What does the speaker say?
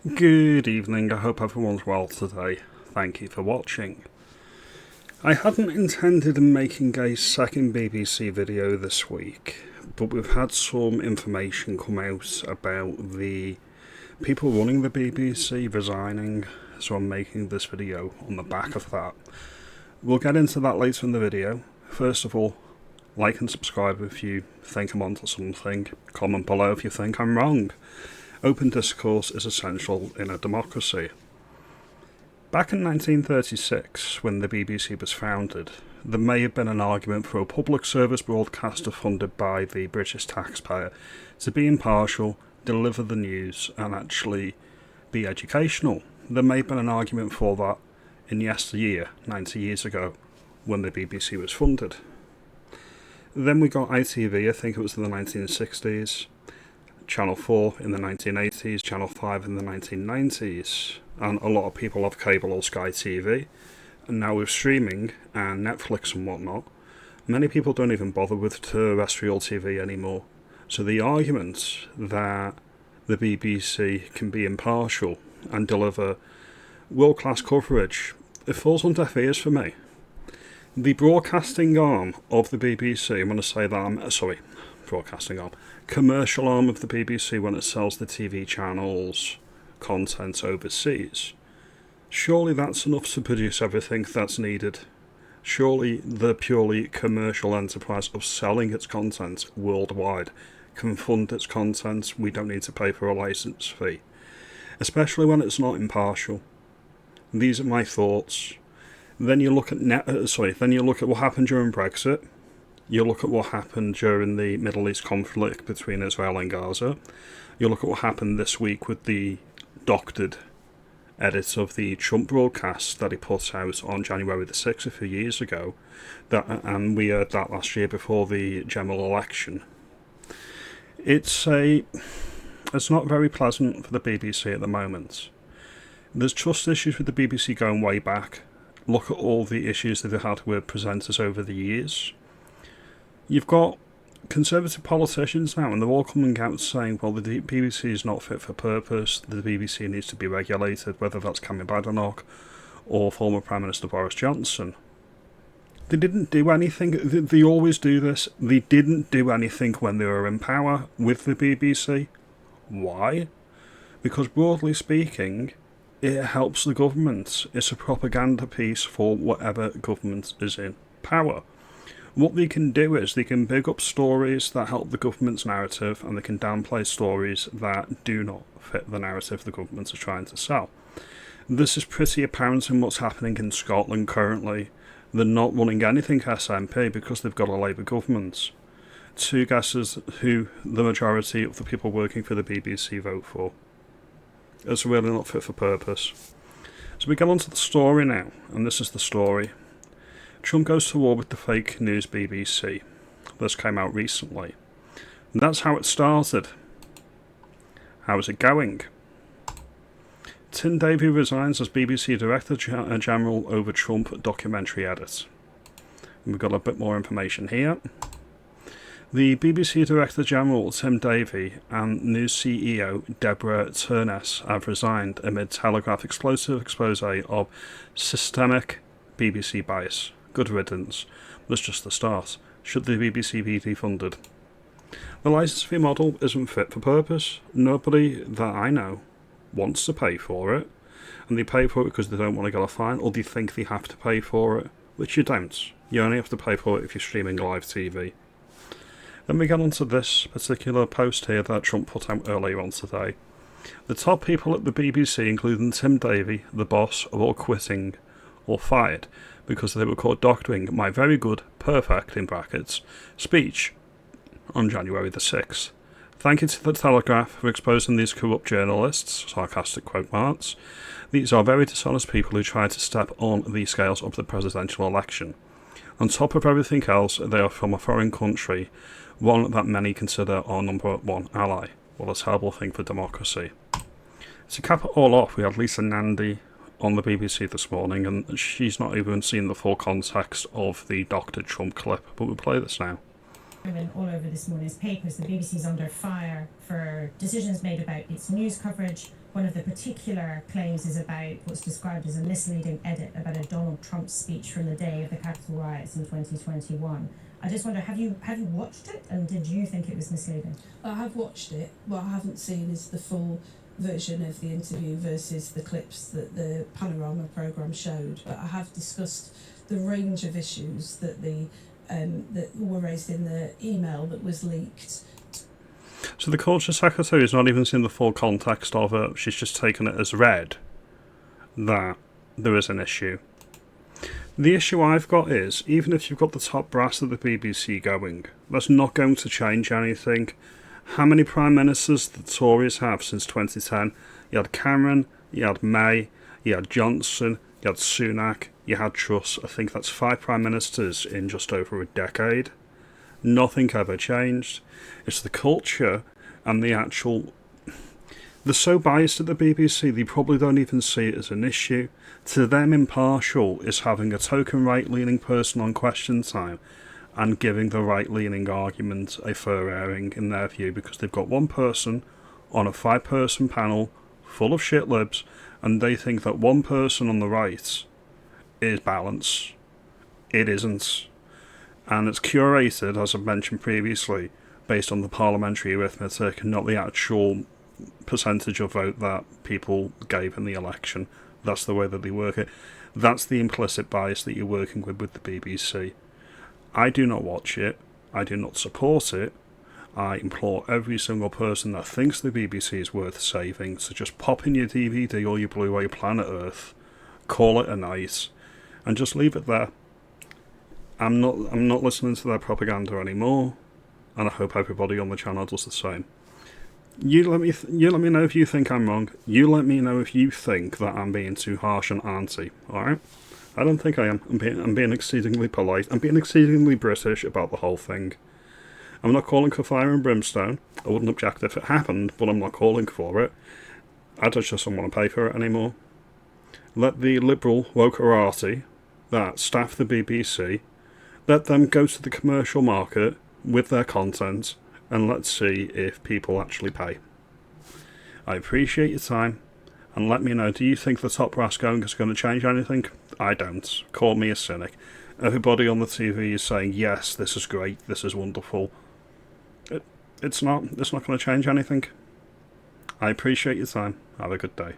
Good evening, I hope everyone's well today. Thank you for watching. I hadn't intended on making a second BBC video this week, but we've had some information come out about the people running the BBC resigning, so I'm making this video on the back of that. We'll get into that later in the video. First of all, like and subscribe if you think I'm onto something. Comment below if you think I'm wrong. Open discourse is essential in a democracy. Back in 1936, when the BBC was founded, there may have been an argument for a public service broadcaster funded by the British taxpayer to be impartial, deliver the news, and actually be educational. There may have been an argument for that in yesteryear, 90 years ago, when the BBC was funded. Then we got ITV, I think it was in the 1960s, Channel 4 in the 1980s, Channel 5 in the 1990s, and a lot of people have cable or Sky TV, and now with streaming and Netflix and whatnot, many people don't even bother with terrestrial TV anymore. So the argument that the BBC can be impartial and deliver world-class coverage, it falls on deaf ears for me. The broadcasting arm of the BBC, I'm going to say that, broadcasting arm, commercial arm of the BBC when it sells the TV channels content overseas. Surely that's enough to produce everything that's needed. Surely the purely commercial enterprise of selling its content worldwide can fund its content. We don't need to pay for a license fee, especially when it's not impartial. These are my thoughts. Then you look at what happened during Brexit. You look at what happened during the Middle East conflict between Israel and Gaza. You look at what happened this week with the doctored edit of the Trump broadcast that he put out on January the 6th a few years ago. And we heard that last year before the general election. It's not very pleasant for the BBC at the moment. There's trust issues with the BBC going way back. Look at all the issues that they've had with presenters over the years. You've got conservative politicians now, and they're all coming out saying, well, the BBC is not fit for purpose, the BBC needs to be regulated, whether that's Cameron Badenoch or former Prime Minister Boris Johnson. They didn't do anything. They always do this. They didn't do anything when they were in power with the BBC. Why? Because broadly speaking, it helps the government. It's a propaganda piece for whatever government is in power. What they can do is they can big up stories that help the government's narrative, and they can downplay stories that do not fit the narrative the government is trying to sell. This is pretty apparent in what's happening in Scotland currently. They're not running anything SNP because they've got a Labour government. Two guesses who the majority of the people working for the BBC vote for. It's really not fit for purpose. So we get on to the story now, and this is the story. Trump goes to war with the fake news BBC. This came out recently. And that's how it started. How is it going? Tim Davie resigns as BBC Director General over Trump documentary edit. And we've got a bit more information here. The BBC Director General Tim Davie and new CEO Deborah Turness have resigned amid Telegraph explosive expose of systemic BBC bias. Good riddance. That's just the start. Should the BBC be defunded? The licence fee model isn't fit for purpose. Nobody that I know wants to pay for it, and they pay for it because they don't want to get a fine, or they think they have to pay for it, which you don't. You only have to pay for it if you're streaming live TV. Then we get on to this particular post here that Trump put out earlier on today. The top people at the BBC, including Tim Davie, the boss, are all quitting or fired because they were caught doctoring my very good, perfect, in brackets, speech on January the 6th. Thank you to the Telegraph for exposing these corrupt journalists, sarcastic quote marks. These are very dishonest people who try to step on the scales of the presidential election. On top of everything else, they are from a foreign country, one that many consider our number one ally. What a terrible thing for democracy. To cap it all off, we had Lisa Nandy on the BBC this morning, and she's not even seen the full context of the Dr. Trump clip, but we'll play this now. all over this morning's papers. The BBC's under fire for decisions made about its news coverage. One of the particular claims is about what's described as a misleading edit about a Donald Trump speech from the day of the Capitol riots in 2021. I just wonder, have you watched it, and did you think it was misleading? I have watched it. What I haven't seen is the full version of the interview versus the clips that the Panorama programme showed. But I have discussed the range of issues that that were raised in the email that was leaked. So the Culture Secretary has not even seen the full context of it. She's just taken it as read that there is an issue. The issue I've got is, even if you've got the top brass of the BBC going, that's not going to change anything. How many Prime Ministers the Tories have since 2010? You had Cameron, you had May, you had Johnson, you had Sunak, you had Truss. I think that's 5 Prime Ministers in just over a decade. Nothing ever changed. It's the culture and the actual... They're so biased at the BBC, they probably don't even see it as an issue. To them, impartial is having a token right-leaning person on Question Time and giving the right-leaning argument a fair airing in their view, because they've got one person on a 5-person panel full of shitlibs, and they think that one person on the right is balance. It isn't. And it's curated, as I've mentioned previously, based on the parliamentary arithmetic and not the actual percentage of vote that people gave in the election. That's the way that they work it. That's the implicit bias that you're working with the BBC. I do not watch it. I do not support it. I implore every single person that thinks the BBC is worth saving to just pop in your DVD or your Blu-ray Planet Earth, call it a night, and just leave it there. I'm not listening to their propaganda anymore, and I hope everybody on the channel does the same. You let me know if you think I'm wrong. You let me know if you think that I'm being too harsh on Auntie. Alright? I don't think I am. I'm being exceedingly polite. I'm being exceedingly British about the whole thing. I'm not calling for fire and brimstone. I wouldn't object if it happened, but I'm not calling for it. I just don't want to pay for it anymore. Let the liberal wokerati that staff the BBC, let them go to the commercial market with their content, and let's see if people actually pay. I appreciate your time, and let me know, do you think the top brass going is going to change anything? I don't. Call me a cynic. Everybody on the TV is saying, yes, this is great, this is wonderful. It's not going to change anything. I appreciate your time. Have a good day.